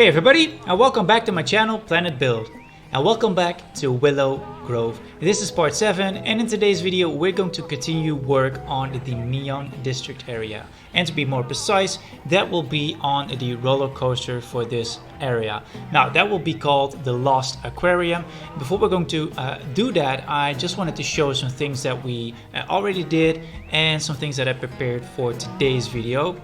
Hey everybody, and welcome back to my channel Planet Build, and welcome back to Willow Grove. This is part 7, and in today's video we're going to continue work on the Neon District area, and to be more precise, that will be on the roller coaster for this area. Now that will be called the Lost Aquarium. Before we're going to do that, I just wanted to show some things that we already did and some things that I prepared for today's video.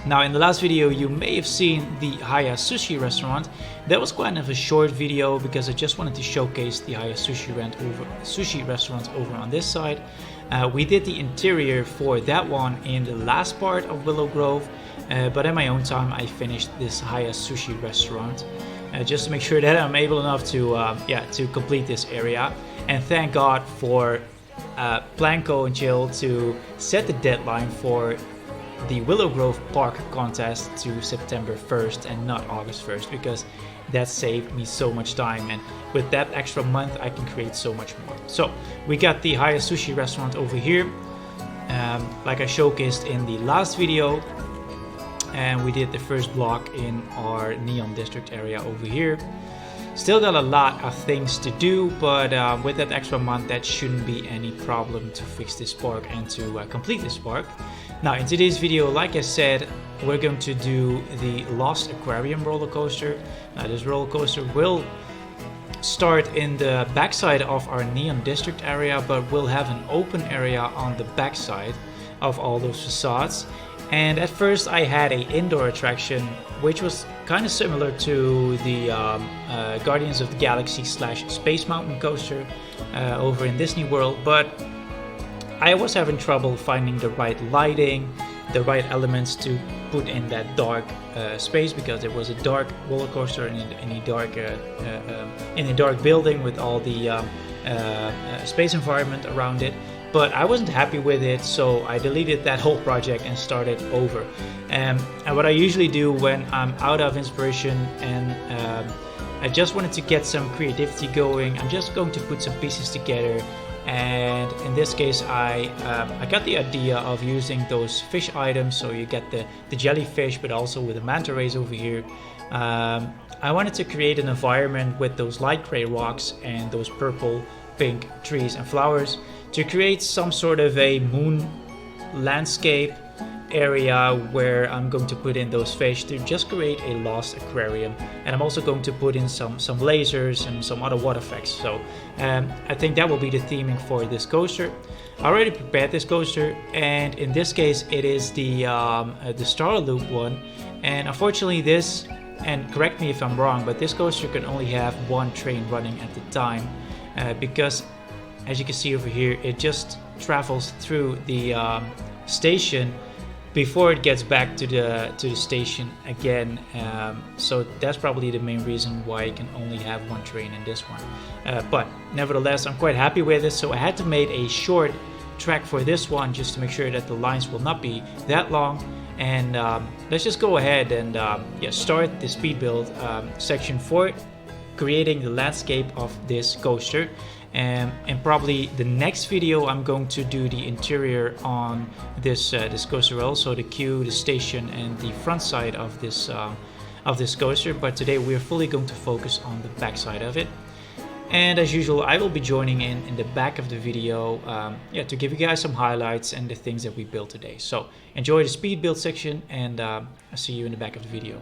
Now in the last video you may have seen the Haya Sushi restaurant. That was kind of a short video because I just wanted to showcase the Haya Sushi restaurant over on this side. We did the interior for that one in the last part of Willow Grove, but in my own time I finished this Haya Sushi restaurant just to make sure that I'm able enough to complete this area. And thank God for Planco and Jill to set the deadline for the Willow Grove Park contest to September 1st and not August 1st, because that saved me so much time, and with that extra month I can create so much more. So we got the Haya Sushi restaurant over here, like I showcased in the last video, and we did the first block in our Neon District area over here. Still got a lot of things to do, but with that extra month that shouldn't be any problem to fix this park and to complete this park. Now in today's video, like I said, we're going to do the Lost Aquarium roller coaster. Now this roller coaster will start in the backside of our Neon District area, but we'll have an open area on the backside of all those facades. And at first I had an indoor attraction which was kind of similar to the Guardians of the Galaxy / Space Mountain coaster over in Disney World, but I was having trouble finding the right lighting, the right elements to put in that dark space, because it was a dark roller coaster in a dark building with all the space environment around it. But I wasn't happy with it, so I deleted that whole project and started over. And what I usually do when I'm out of inspiration and I just wanted to get some creativity going, I'm just going to put some pieces together. And in this case I got the idea of using those fish items, so you get the jellyfish but also with the manta rays over here. I wanted to create an environment with those light gray rocks and those purple pink trees and flowers to create some sort of a moon landscape area where I'm going to put in those fish to just create a Lost Aquarium. And I'm also going to put in some lasers and some other water effects. So I think that will be the theming for this coaster. I already prepared this coaster, and in this case it is the Star Loop one. And unfortunately this, and correct me if I'm wrong, but this coaster can only have one train running at the time, because as you can see over here, it just travels through the station before it gets back to the station again. So that's probably the main reason why you can only have one train in this one. But nevertheless, I'm quite happy with it. So I had to make a short track for this one just to make sure that the lines will not be that long. And let's just go ahead and start the speed build section for creating the landscape of this coaster. And probably the next video I'm going to do the interior on this coaster, also the queue, the station, and the front side of this coaster. But today we're fully going to focus on the back side of it. And as usual, I will be joining in the back of the video to give you guys some highlights and the things that we built today. So enjoy the speed build section, and I'll see you in the back of the video.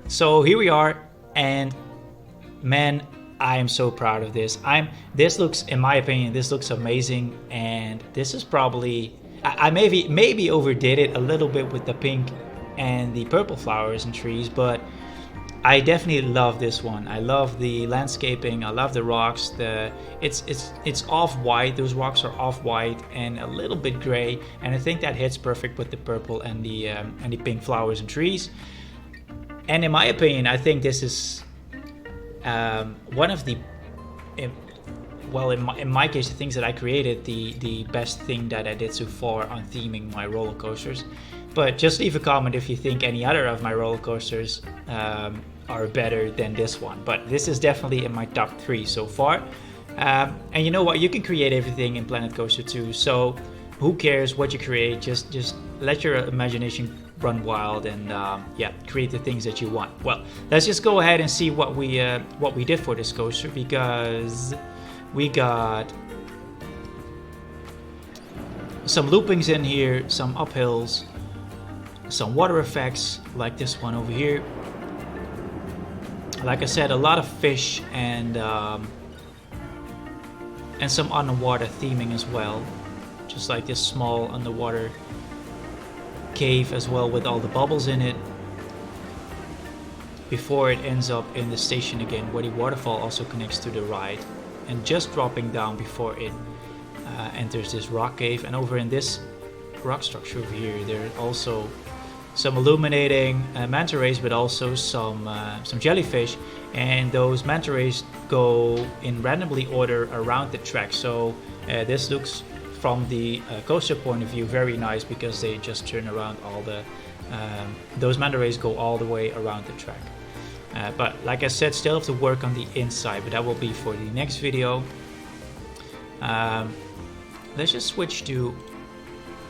So here we are, and man, I am so proud of this. This looks, in my opinion, this looks amazing, and this is probably, I maybe overdid it a little bit with the pink and the purple flowers and trees, but I definitely love this one. I love the landscaping. I love the rocks. It's off-white. Those rocks are off-white and a little bit gray, and I think that hits perfect with the purple and the pink flowers and trees. And in my opinion, I think this is one of the, well, in my case, the things that I created, the best thing that I did so far on theming my roller coasters. But just leave a comment if you think any other of my roller coasters are better than this one. But this is definitely in my top 3 so far. And you know what? You can create everything in Planet Coaster 2. So who cares what you create? Just let your imagination run wild and yeah, create the things that you want. Well, let's just go ahead and see what we did for this coaster, because we got some loopings in here, some uphills, some water effects like this one over here. Like I said, a lot of fish and some underwater theming as well, just like this small underwater cave as well, with all the bubbles in it, before it ends up in the station again, where the waterfall also connects to the ride, and just dropping down before it enters this rock cave. And over in this rock structure over here, there are also some illuminating manta rays, but also some jellyfish, and those manta rays go in randomly order around the track. So this looks, from the coaster point of view, very nice, because they just turn around all the those manta rays go all the way around the track. But like I said, still have to work on the inside, but that will be for the next video. Let's just switch to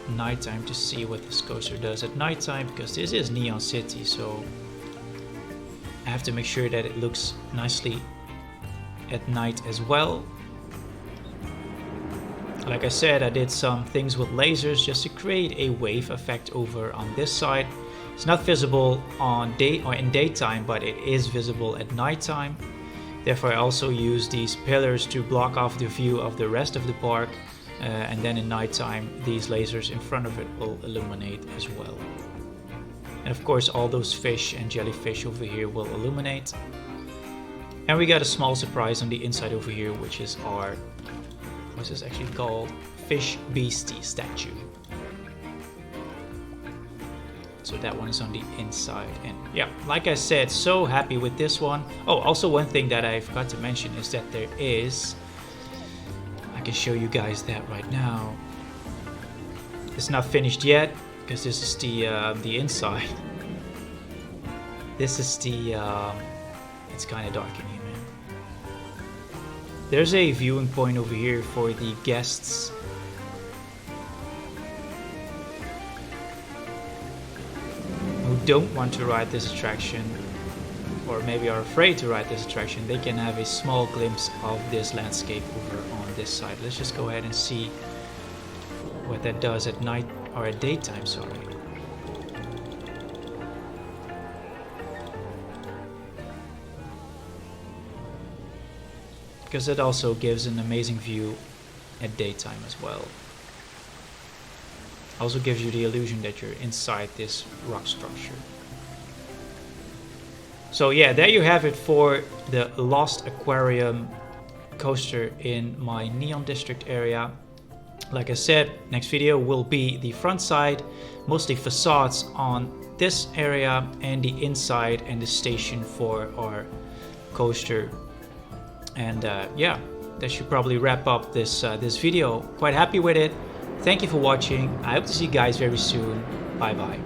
nighttime to see what this coaster does at nighttime, because this is Neon City, so I have to make sure that it looks nicely at night as well. Like I said, I did some things with lasers just to create a wave effect over on this side. It's not visible on in daytime, but it is visible at nighttime. Therefore, I also use these pillars to block off the view of the rest of the park. And then in nighttime, these lasers in front of it will illuminate as well. And of course, all those fish and jellyfish over here will illuminate. And we got a small surprise on the inside over here, which is our, what's this actually called? Fish Beastie statue. So that one is on the inside. And yeah, like I said, so happy with this one. Oh, also one thing that I forgot to mention is that there is, I can show you guys that right now. It's not finished yet, because this is the inside. This is the, it's kind of dark in here, man. There's a viewing point over here for the guests. Who don't want to ride this attraction, or maybe are afraid to ride this attraction. They can have a small glimpse of this landscape over on this side. Let's just go ahead and see what that does at night, or at daytime, sorry. Because it also gives an amazing view at daytime as well. Also gives you the illusion that you're inside this rock structure. So yeah, there you have it for the Lost Aquarium coaster in my Neon District area. Like I said, next video will be the front side, mostly facades on this area, and the inside and the station for our coaster. And yeah, that should probably wrap up this this video. Quite happy with it. Thank you for watching. I hope to see you guys very soon. Bye bye.